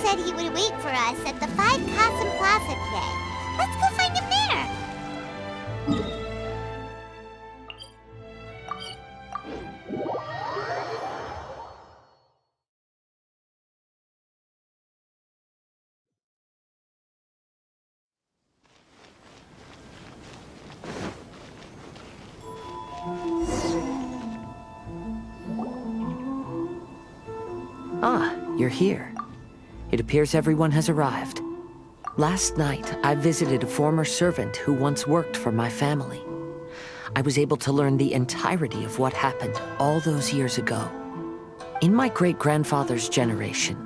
said he would wait for us at the 5 Castle Plaza today. Let's go find him there. Ah, you're here. It appears everyone has arrived. Last night, I visited a former servant who once worked for my family. I was able to learn the entirety of what happened all those years ago. In my great-grandfather's generation,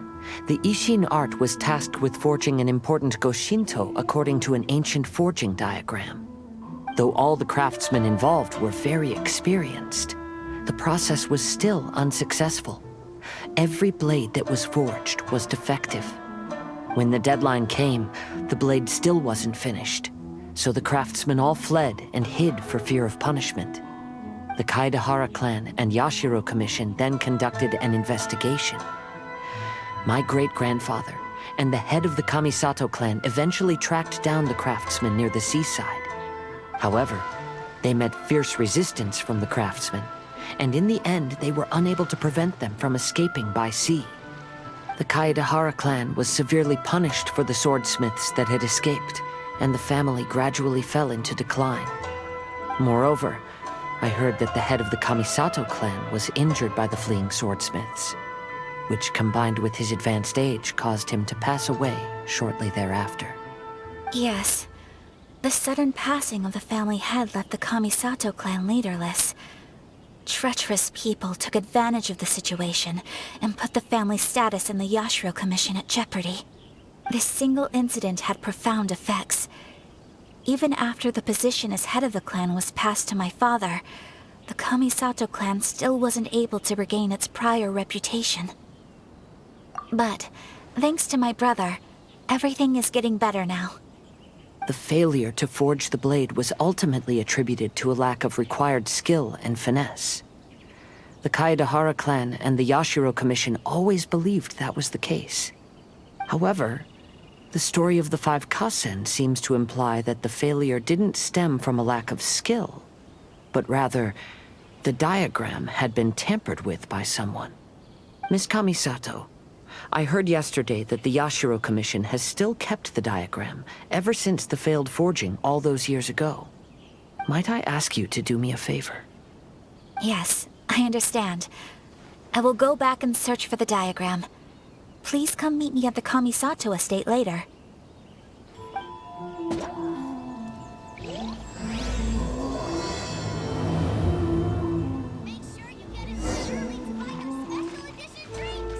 the Ishin art was tasked with forging an important Goshinto according to an ancient forging diagram. Though all the craftsmen involved were very experienced, the process was still unsuccessful. Every blade that was forged was defective. When the deadline came, the blade still wasn't finished, so the craftsmen all fled and hid for fear of punishment. The Kaedehara clan and Yashiro Commission then conducted an investigation. My great-grandfather and the head of the Kamisato clan eventually tracked down the craftsmen near the seaside. However, they met fierce resistance from the craftsmen, and in the end they were unable to prevent them from escaping by sea. The Kaedehara clan was severely punished for the swordsmiths that had escaped, and the family gradually fell into decline. Moreover, I heard that the head of the Kamisato clan was injured by the fleeing swordsmiths, which combined with his advanced age caused him to pass away shortly thereafter. Yes. The sudden passing of the family head left the Kamisato clan leaderless. Treacherous people took advantage of the situation and put the family's status in the Yashiro Commission at jeopardy. This single incident had profound effects. Even after the position as head of the clan was passed to my father, the Kamisato clan still wasn't able to regain its prior reputation. But, thanks to my brother, everything is getting better now. The failure to forge the blade was ultimately attributed to a lack of required skill and finesse. The Kaedehara clan and the Yashiro Commission always believed that was the case. However, the story of the 5 Kasen seems to imply that the failure didn't stem from a lack of skill, but rather, the diagram had been tampered with by someone. Miss Kamisato, I heard yesterday that the Yashiro Commission has still kept the diagram ever since the failed forging all those years ago. Might I ask you to do me a favor? Yes, I understand. I will go back and search for the diagram. Please come meet me at the Kamisato estate later. Make sure you get us early to buy our special edition drinks.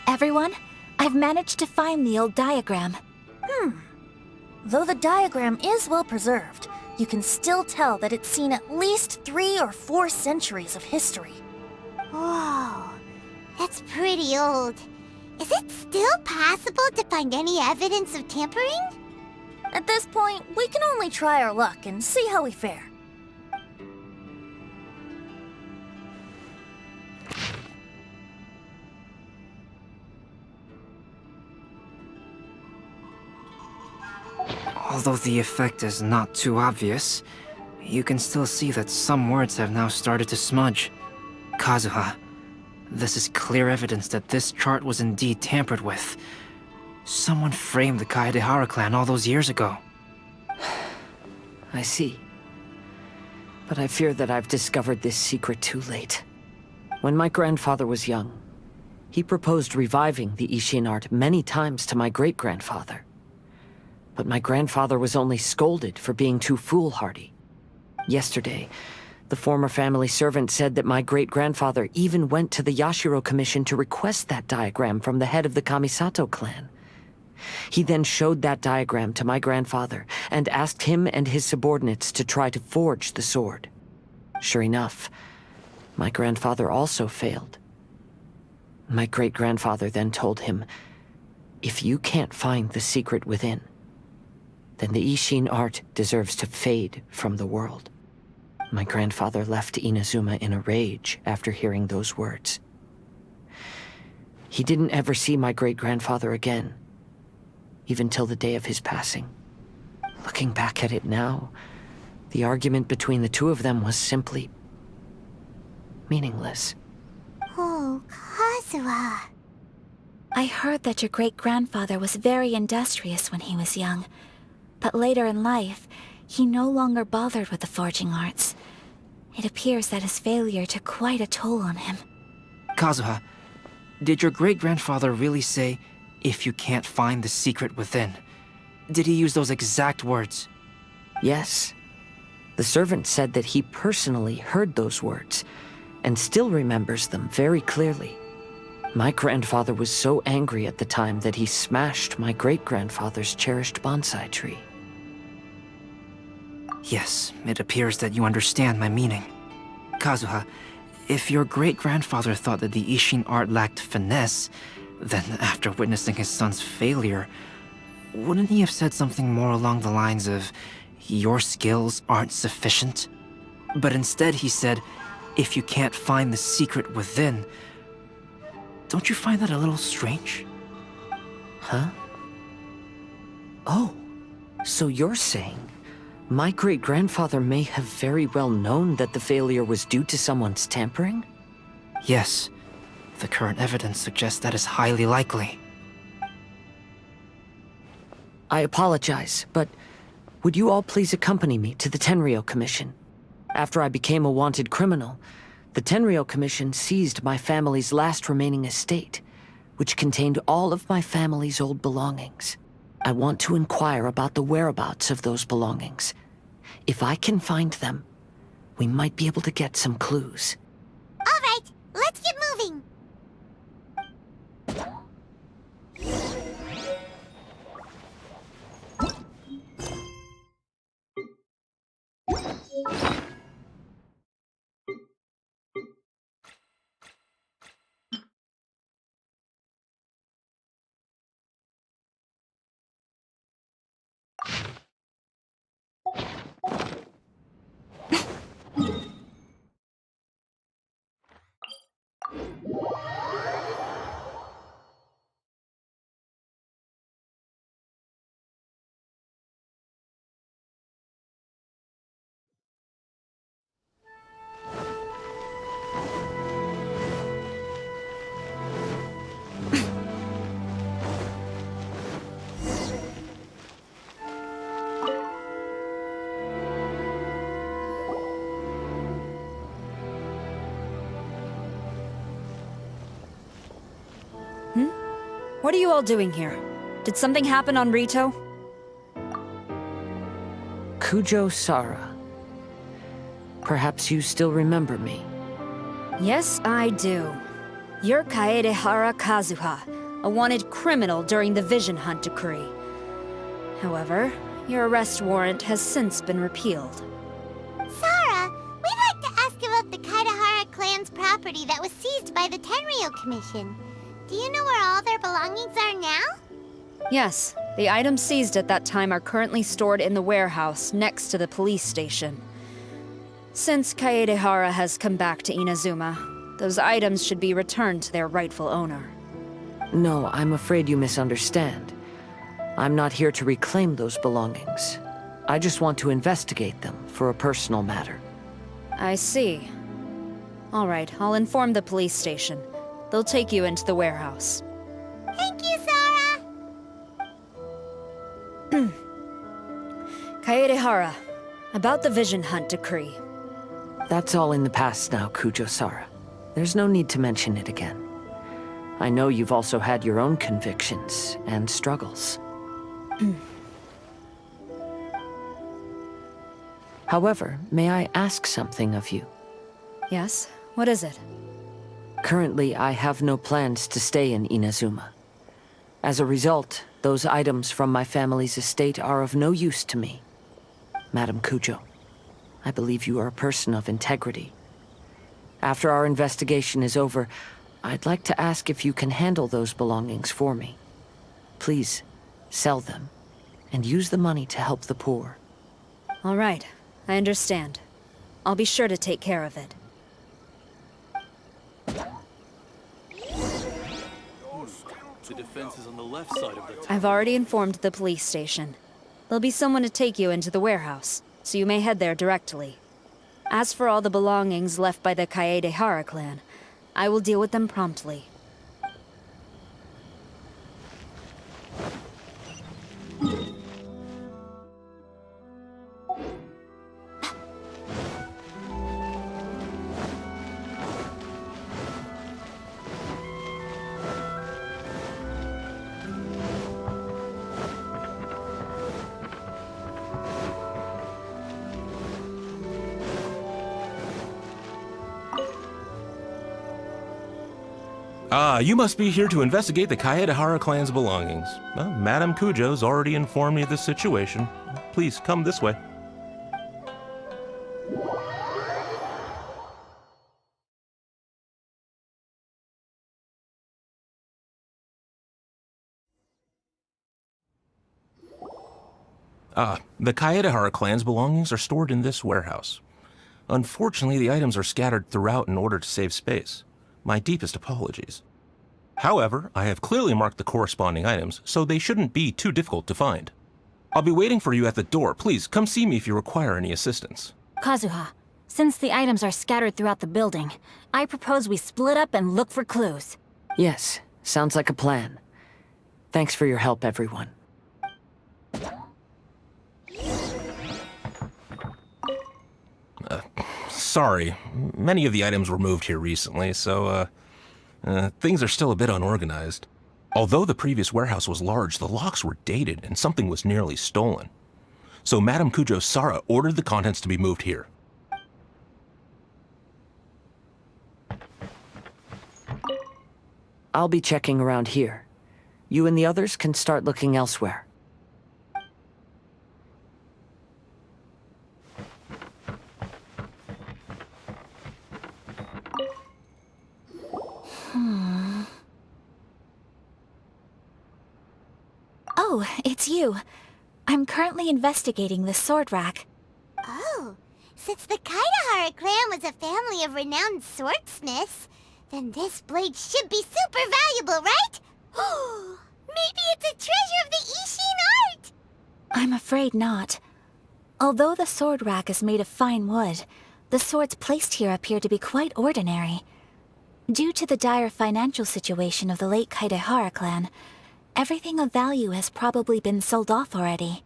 Everyone, I've managed to find the old diagram. Though the diagram is well preserved, you can still tell that it's seen at least 3 or 4 centuries of history. Whoa, that's pretty old. Is it still possible to find any evidence of tampering? At this point, we can only try our luck and see how we fare. Although the effect is not too obvious, you can still see that some words have now started to smudge. Kazuha, this is clear evidence that this chart was indeed tampered with. Someone framed the Kaedehara clan all those years ago. I see. But I fear that I've discovered this secret too late. When my grandfather was young, He proposed reviving the Ishin art many times to my great-grandfather. But my grandfather was only scolded for being too foolhardy. Yesterday, the former family servant said that my great-grandfather even went to the Yashiro Commission to request that diagram from the head of the Kamisato clan. He then showed that diagram to my grandfather and asked him and his subordinates to try to forge the sword. Sure enough, my grandfather also failed. My great-grandfather then told him, "If you can't find the secret within, then the Ishin art deserves to fade from the world." My grandfather left Inazuma in a rage after hearing those words. He didn't ever see my great-grandfather again, even till the day of his passing. Looking back at it now, the argument between the two of them was simply meaningless. Oh, Kazuha. I heard that your great-grandfather was very industrious when he was young, but later in life, he no longer bothered with the forging arts. It appears that his failure took quite a toll on him. Kazuha, did your great-grandfather really say, "If you can't find the secret within"? Did he use those exact words? Yes. The servant said that he personally heard those words, and still remembers them very clearly. My grandfather was so angry at the time that he smashed my great-grandfather's cherished bonsai tree. Yes, it appears that you understand my meaning. Kazuha, if your great-grandfather thought that the Ishin art lacked finesse, then after witnessing his son's failure, wouldn't he have said something more along the lines of, "Your skills aren't sufficient"? But instead he said, "If you can't find the secret within." Don't you find that a little strange? Huh? Oh, so you're saying my great-grandfather may have very well known that the failure was due to someone's tampering? Yes. The current evidence suggests that is highly likely. I apologize, but would you all please accompany me to the Tenryou Commission? After I became a wanted criminal, the Tenryou Commission seized my family's last remaining estate, which contained all of my family's old belongings. I want to inquire about the whereabouts of those belongings. If I can find them, we might be able to get some clues. All right, let's get moving. What are you all doing here? Did something happen on Rito? Kujo Sara. Perhaps you still remember me. Yes, I do. You're Kaedehara Kazuha, a wanted criminal during the Vision Hunt decree. However, your arrest warrant has since been repealed. Sarah, we'd like to ask about the Kaedehara clan's property that was seized by the Tenryou Commission. Do you know where all their belongings are now? Yes, the items seized at that time are currently stored in the warehouse next to the police station. Since Kaedehara has come back to Inazuma, those items should be returned to their rightful owner. No, I'm afraid you misunderstand. I'm not here to reclaim those belongings. I just want to investigate them for a personal matter. I see. All right, I'll inform the police station. They'll take you into the warehouse. Thank you, Sarah! Kaedehara, about the Vision Hunt decree. That's all in the past now, Kujo Sara. There's no need to mention it again. I know you've also had your own convictions and struggles. However, may I ask something of you? Yes? What is it? Currently, I have no plans to stay in Inazuma. As a result, those items from my family's estate are of no use to me. Madam Kujo, I believe you are a person of integrity. After our investigation is over, I'd like to ask if you can handle those belongings for me. Please, sell them, and use the money to help the poor. All right, I understand. I'll be sure to take care of it. The defense is on the left side of the town. I've already informed the police station. There'll be someone to take you into the warehouse, so you may head there directly. As for all the belongings left by the Kaedehara clan, I will deal with them promptly. Ah, you must be here to investigate the Kaedehara clan's belongings. Well, Madame Kujo's already informed me of the situation. Please, come this way. Ah, the Kaedehara clan's belongings are stored in this warehouse. Unfortunately, the items are scattered throughout in order to save space. My deepest apologies. However, I have clearly marked the corresponding items, so they shouldn't be too difficult to find. I'll be waiting for you at the door. Please, come see me if you require any assistance. Kazuha, since the items are scattered throughout the building, I propose we split up and look for clues. Yes, sounds like a plan. Thanks for your help, everyone. Sorry, many of the items were moved here recently, so, things are still a bit unorganized. Although the previous warehouse was large, the locks were dated and something was nearly stolen. So Madame Kujo Sara ordered the contents to be moved here. I'll be checking around here. You and the others can start looking elsewhere. Oh, it's you. I'm currently investigating the sword rack. Oh, since the Kaedehara clan was a family of renowned swordsmiths, then this blade should be super valuable, right? Oh, maybe it's a treasure of the Ishin art! I'm afraid not. Although the sword rack is made of fine wood, the swords placed here appear to be quite ordinary. Due to the dire financial situation of the late Kaedehara clan, everything of value has probably been sold off already.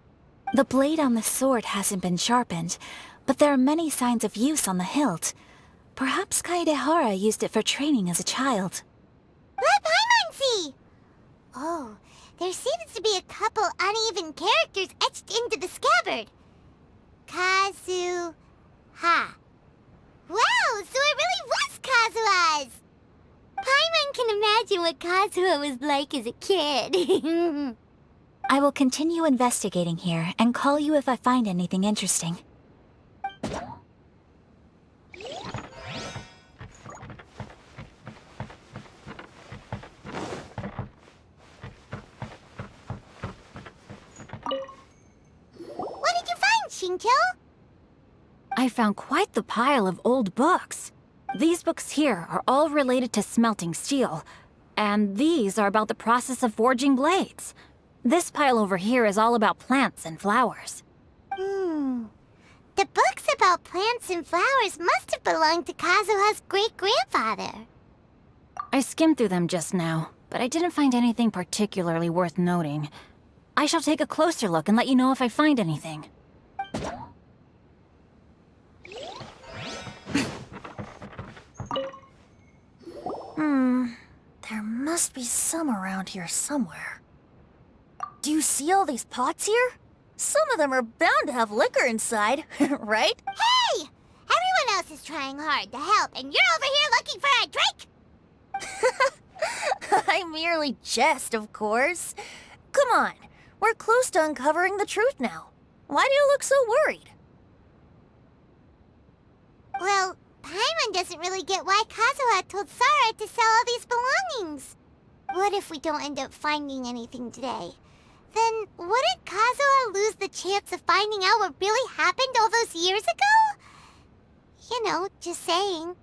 The blade on the sword hasn't been sharpened, but there are many signs of use on the hilt. Perhaps Kaedehara used it for training as a child. Let Paimon see! Oh, there seems to be a couple uneven characters etched into the scabbard. Kazu... Ha. Wow, so it really was Kazuha's! Paimon can imagine what Kazuha was like as a kid. I will continue investigating here and call you if I find anything interesting. What did you find, Shincho? I found quite the pile of old books. These books here are all related to smelting steel, and these are about the process of forging blades. This pile over here is all about plants and flowers. The books about plants and flowers must have belonged to Kazuha's great-grandfather. I skimmed through them just now, but I didn't find anything particularly worth noting. I shall take a closer look and let you know if I find anything. There must be some around here somewhere. Do you see all these pots here? Some of them are bound to have liquor inside, right? Hey! Everyone else is trying hard to help, and you're over here looking for a drink? I merely jest, of course. Come on, we're close to uncovering the truth now. Why do you look so worried? Well, Paimon doesn't really get why Kazuha told Sara to sell all these belongings. What if we don't end up finding anything today? Then wouldn't Kazuha lose the chance of finding out what really happened all those years ago? You know, just saying.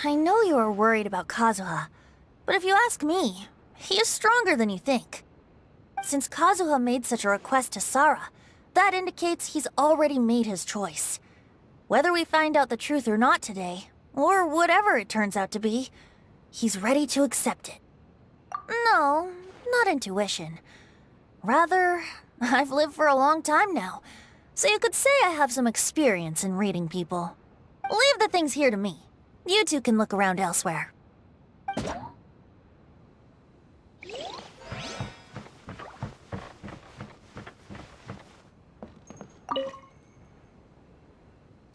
I know you are worried about Kazuha, but if you ask me, he is stronger than you think. Since Kazuha made such a request to Sara, that indicates he's already made his choice. Whether we find out the truth or not today, or whatever it turns out to be, he's ready to accept it. No, not intuition. Rather, I've lived for a long time now, so you could say I have some experience in reading people. Leave the things here to me. You two can look around elsewhere.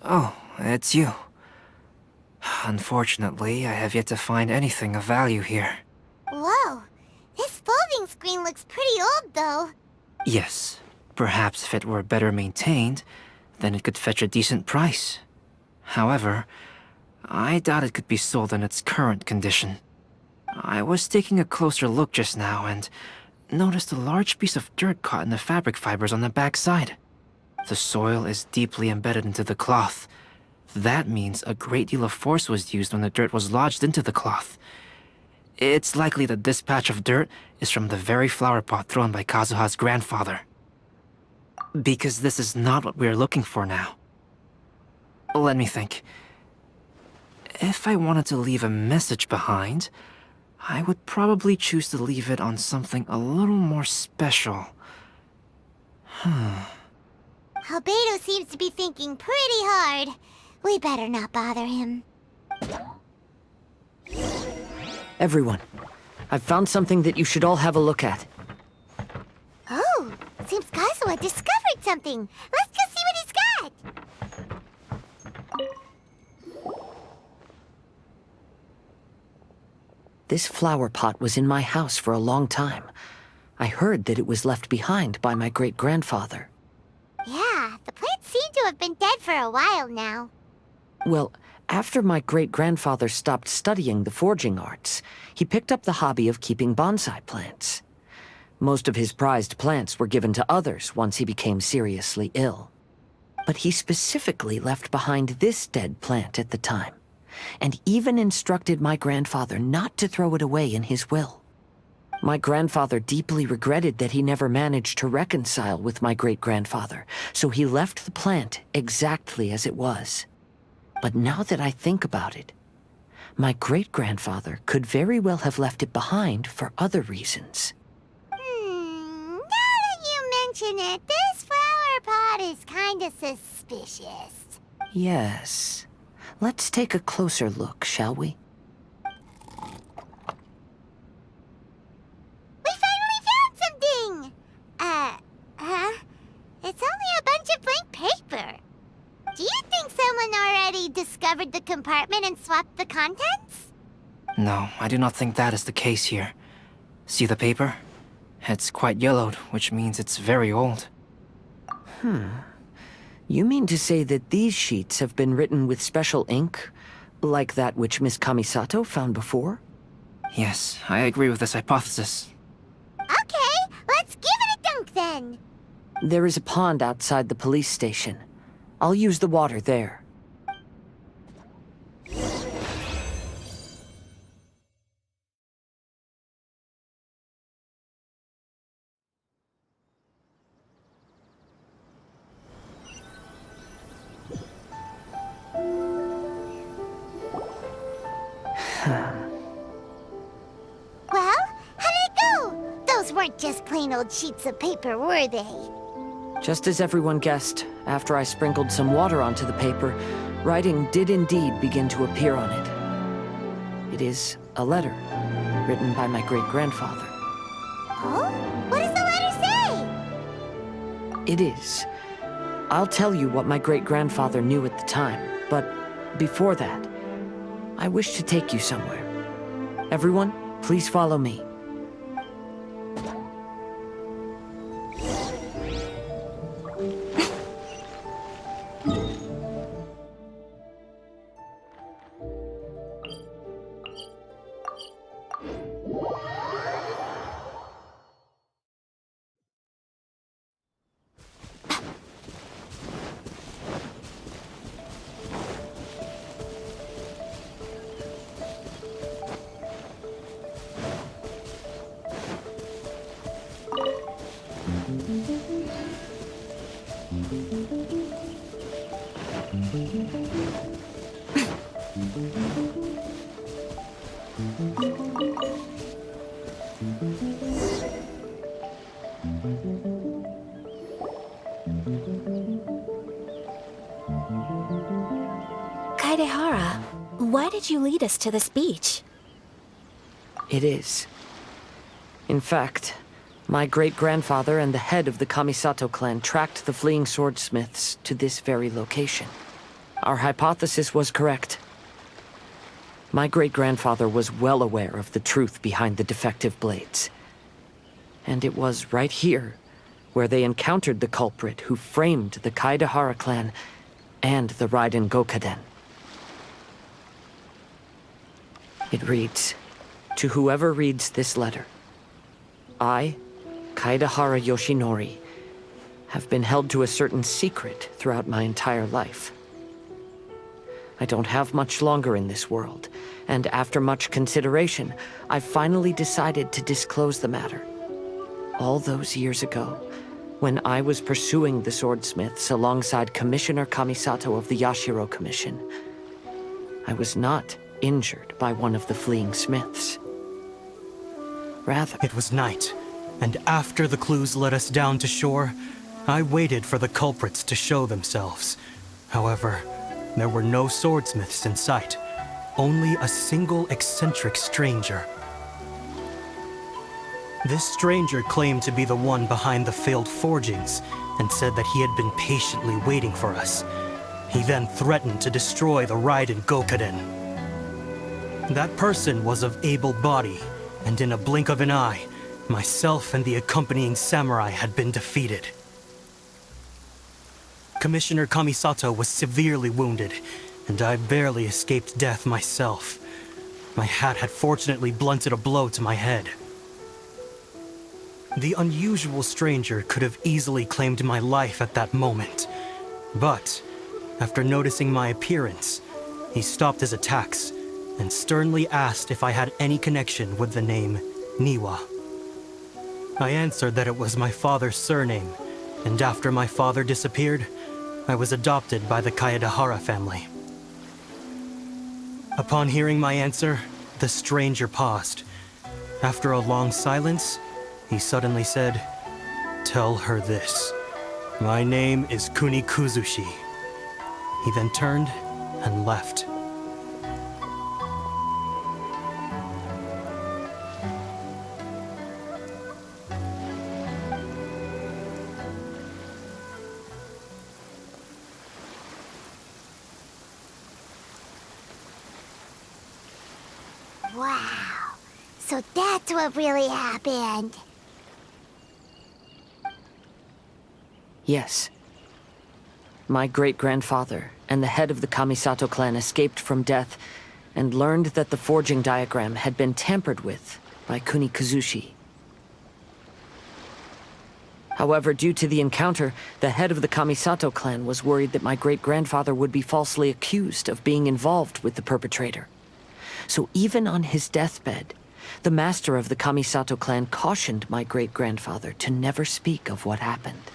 Oh, it's you. Unfortunately, I have yet to find anything of value here. Whoa, this folding screen looks pretty old, though. Yes, perhaps if it were better maintained, then it could fetch a decent price. However, I doubt it could be sold in its current condition. I was taking a closer look just now and noticed a large piece of dirt caught in the fabric fibers on the back side. The soil is deeply embedded into the cloth. That means a great deal of force was used when the dirt was lodged into the cloth. It's likely that this patch of dirt is from the very flower pot thrown by Kazuha's grandfather. Because this is not what we are looking for now. Let me think. If I wanted to leave a message behind, I would probably choose to leave it on something a little more special. Albedo seems to be thinking pretty hard. We better not bother him. Everyone, I've found something that you should all have a look at. Oh, seems Kazuha discovered something. Let's go see what he's got. This flower pot was in my house for a long time. I heard that it was left behind by my great-grandfather. Yeah, the plants seem to have been dead for a while now. Well, after my great-grandfather stopped studying the forging arts, he picked up the hobby of keeping bonsai plants. Most of his prized plants were given to others once he became seriously ill. But he specifically left behind this dead plant at the time, and even instructed my grandfather not to throw it away in his will. My grandfather deeply regretted that he never managed to reconcile with my great-grandfather, so he left the plant exactly as it was. But now that I think about it, my great-grandfather could very well have left it behind for other reasons. Now that you mention it, this flower pot is kinda suspicious. Yes. Let's take a closer look, shall we? We finally found something! It's only a bunch of blank paper. Do you think someone already discovered the compartment and swapped the contents? No, I do not think that is the case here. See the paper? It's quite yellowed, which means it's very old. You mean to say that these sheets have been written with special ink, like that which Miss Kamisato found before? Yes, I agree with this hypothesis. Okay, let's give it a dunk then. There is a pond outside the police station. I'll use the water there. Well, how did it go? Those weren't just plain old sheets of paper, were they? Just as everyone guessed, after I sprinkled some water onto the paper, writing did indeed begin to appear on it. It is a letter. written by my great-grandfather. Oh? What does the letter say? It is. I'll tell you what my great-grandfather knew at the time, but before that, I wish to take you somewhere. Everyone, please follow me. Kaedehara, why did you lead us to this beach? It is. In fact, my great-grandfather and the head of the Kamisato clan tracked the fleeing swordsmiths to this very location. Our hypothesis was correct. My great-grandfather was well aware of the truth behind the defective blades. And it was right here where they encountered the culprit who framed the Kaedehara clan and the Raiden Gokaden. It reads, "To whoever reads this letter, I, Kaedehara Yoshinori, have been held to a certain secret throughout my entire life. I don't have much longer in this world, and after much consideration, I finally decided to disclose the matter. All those years ago, when I was pursuing the swordsmiths alongside Commissioner Kamisato of the Yashiro Commission, I was not injured by one of the fleeing smiths. Rather, It was night, and after the clues led us down to shore, I waited for the culprits to show themselves. However, there were no swordsmiths in sight, only a single eccentric stranger. This stranger claimed to be the one behind the failed forgings and said that he had been patiently waiting for us. He then threatened to destroy the Raiden Gokaden. That person was of able body, and in a blink of an eye, myself and the accompanying samurai had been defeated. Commissioner Kamisato was severely wounded, and I barely escaped death myself. My hat had fortunately blunted a blow to my head. The unusual stranger could have easily claimed my life at that moment, but after noticing my appearance, he stopped his attacks and sternly asked if I had any connection with the name Niwa. I answered that it was my father's surname, and after my father disappeared, I was adopted by the Kaedehara family. Upon hearing my answer, the stranger paused. After a long silence, he suddenly said, "Tell her this. My name is Kuni Kuzushi." He then turned and left. Wow. So that's what really happened. yes. My great-grandfather and the head of the Kamisato clan escaped from death and learned that the forging diagram had been tampered with by Kuni Kuzushi. However, due to the encounter, the head of the Kamisato clan was worried that my great-grandfather would be falsely accused of being involved with the perpetrator. So even on his deathbed, the master of the Kamisato clan cautioned my great-grandfather to never speak of what happened.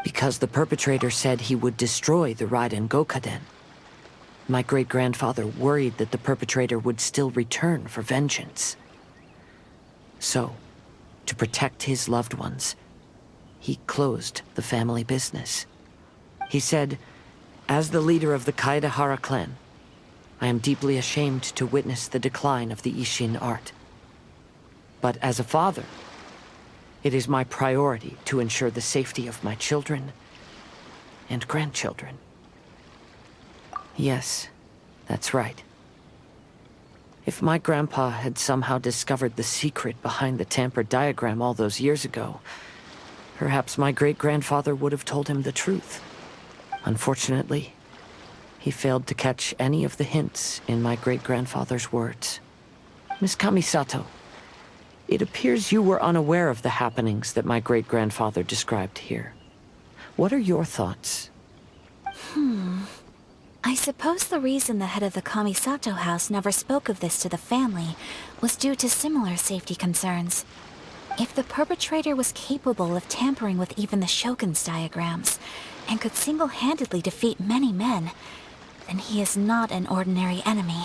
Because the perpetrator said he would destroy the Raiden Gokaden, my great-grandfather worried that the perpetrator would still return for vengeance. So, to protect his loved ones, he closed the family business. He said, As the leader of the Kaedehara clan, I am deeply ashamed to witness the decline of the Ishin art. But as a father, it is my priority to ensure the safety of my children and grandchildren. Yes, that's right. If my grandpa had somehow discovered the secret behind the tampered diagram all those years ago, perhaps my great-grandfather would have told him the truth. Unfortunately, he failed to catch any of the hints in my great-grandfather's words. Miss Kamisato, it appears you were unaware of the happenings that my great-grandfather described here. What are your thoughts? I suppose the reason the head of the Kamisato house never spoke of this to the family was due to similar safety concerns. If the perpetrator was capable of tampering with even the Shogun's diagrams, and could single-handedly defeat many men, then he is not an ordinary enemy.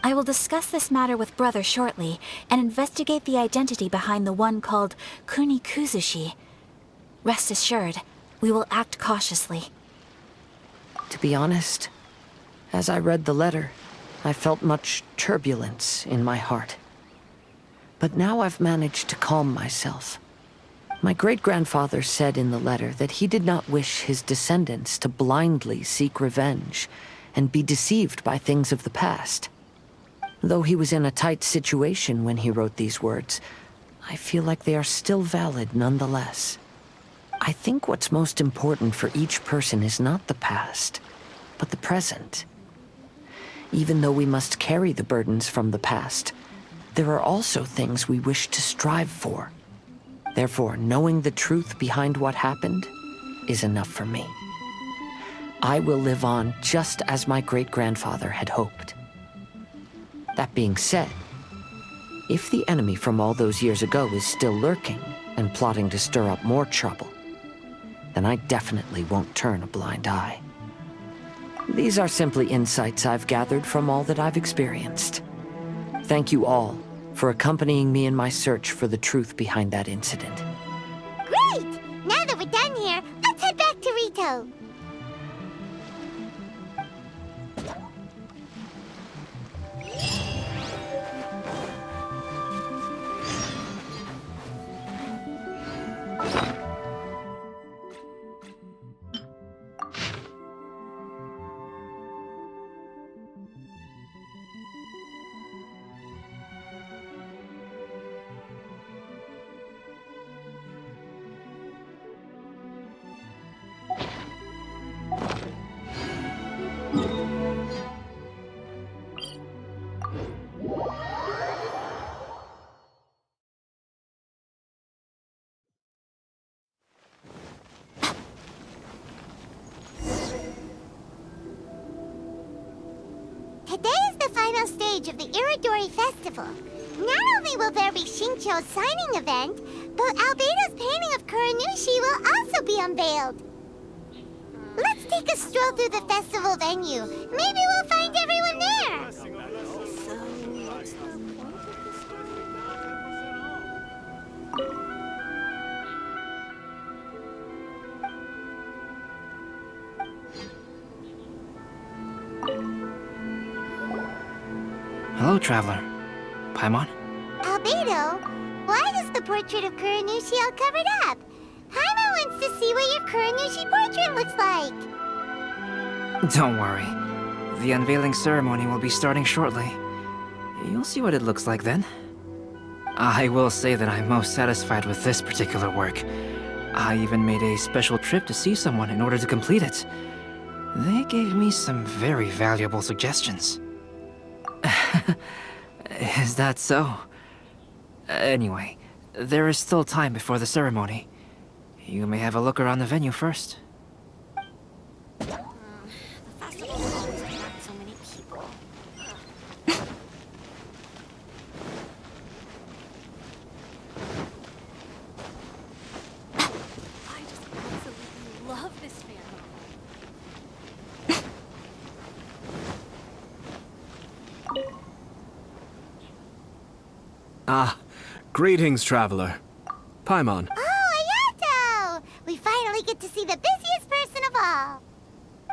I will discuss this matter with Brother shortly, and investigate the identity behind the one called Kunikuzushi. Rest assured, we will act cautiously. To be honest, as I read the letter, I felt much turbulence in my heart. But now I've managed to calm myself. My great-grandfather said in the letter that he did not wish his descendants to blindly seek revenge and be deceived by things of the past. Though he was in a tight situation when he wrote these words, I feel like they are still valid nonetheless. I think what's most important for each person is not the past, but the present. Even though we must carry the burdens from the past, there are also things we wish to strive for. Therefore, knowing the truth behind what happened is enough for me. I will live on just as my great-grandfather had hoped. That being said, if the enemy from all those years ago is still lurking and plotting to stir up more trouble, then I definitely won't turn a blind eye. These are simply insights I've gathered from all that I've experienced. Thank you all for accompanying me in my search for the truth behind that incident. Great! Now that we're done here, let's head back to Rito. Today is the final stage of the Iridori Festival. Not only will there be Shincho's signing event, but Albedo's painting of Kuranushi will also be unveiled. Let's take a stroll through the festival venue. Maybe we'll find everyone there. Hello, traveler. Paimon? Albedo, why is the portrait of Kuranushi all covered up? Paimon wants to see what your Kuranushi portrait looks like. Don't worry. The unveiling ceremony will be starting shortly. You'll see what it looks like then. I will say that I'm most satisfied with this particular work. I even made a special trip to see someone in order to complete it. They gave me some very valuable suggestions. Is that so? Anyway, there is still time before the ceremony. You may have a look around the venue first. Ah, greetings, traveler. Paimon. Oh, Ayato! We finally get to see the busiest person of all.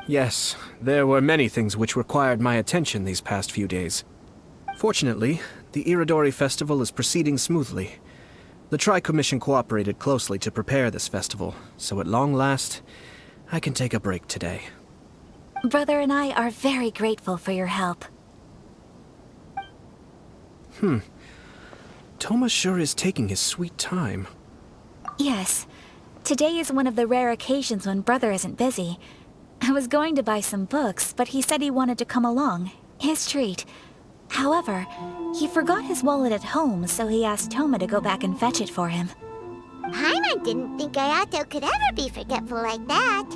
Yes, there were many things which required my attention these past few days. Fortunately, the Iridori Festival is proceeding smoothly. The Tri-Commission cooperated closely to prepare this festival, so at long last, I can take a break today. Brother and I are very grateful for your help. Toma sure is taking his sweet time. Yes. Today is one of the rare occasions when Brother isn't busy. I was going to buy some books, but he said he wanted to come along. His treat. However, he forgot his wallet at home, so he asked Toma to go back and fetch it for him. Paimon didn't think Ayato could ever be forgetful like that.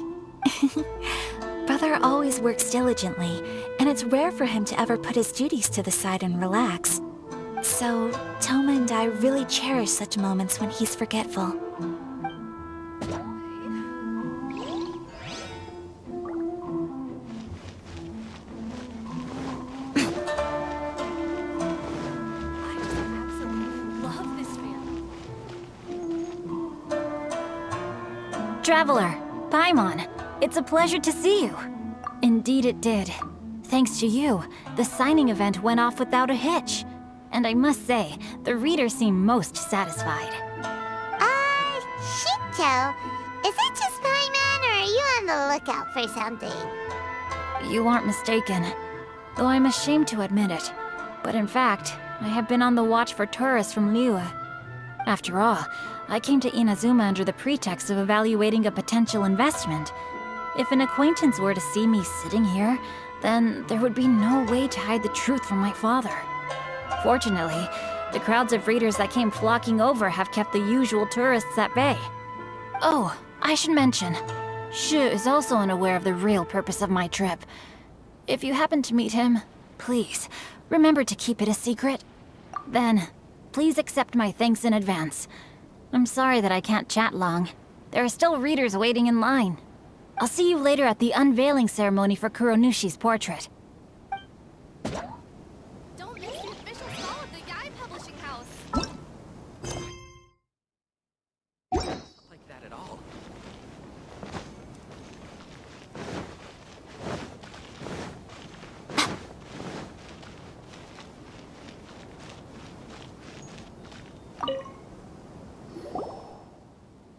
Brother always works diligently, and it's rare for him to ever put his duties to the side and relax. So, Toma and I really cherish such moments when he's forgetful. Traveler, Paimon, it's a pleasure to see you. Indeed it did. Thanks to you, the signing event went off without a hitch. And I must say, the readers seem most satisfied. Shinto, is it just Paimon, or are you on the lookout for something? You aren't mistaken, though I'm ashamed to admit it. But in fact, I have been on the watch for tourists from Liyue. After all, I came to Inazuma under the pretext of evaluating a potential investment. If an acquaintance were to see me sitting here, then there would be no way to hide the truth from my father. Fortunately, the crowds of readers that came flocking over have kept the usual tourists at bay. Oh, I should mention, Shu is also unaware of the real purpose of my trip. If you happen to meet him, please, remember to keep it a secret. Then, please accept my thanks in advance. I'm sorry that I can't chat long. There are still readers waiting in line. I'll see you later at the unveiling ceremony for Kuronushi's portrait. Don't miss the official stall of the Yai Publishing House. Like that at all.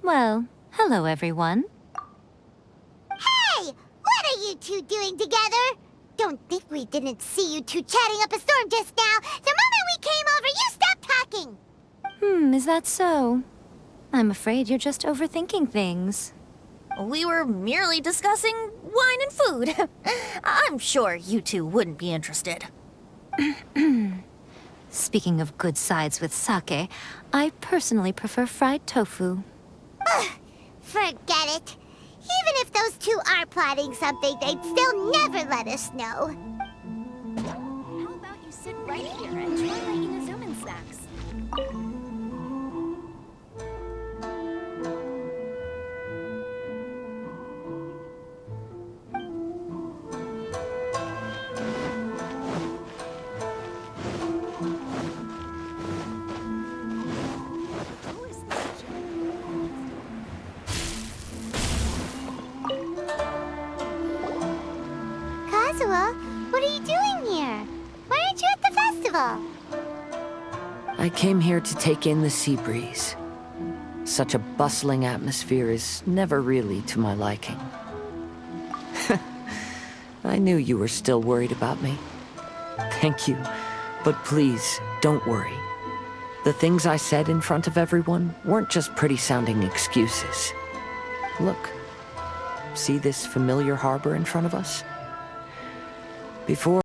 Well, hello everyone. Hey! What are you two doing together? Don't think we didn't see you two chatting up a storm just now. The moment we came over, you stopped talking. Is that so? I'm afraid you're just overthinking things. We were merely discussing wine and food. I'm sure you two wouldn't be interested. Speaking of good sides with sake, I personally prefer fried tofu. Forget it. Even if those two are plotting something, they'd still never let us know. How about you sit right here and try my Inazuman snacks? What are you doing here? Why aren't you at the festival? I came here to take in the sea breeze. Such a bustling atmosphere is never really to my liking. I knew you were still worried about me. Thank you, but please, don't worry. The things I said in front of everyone weren't just pretty-sounding excuses. Look, see this familiar harbor in front of us? Before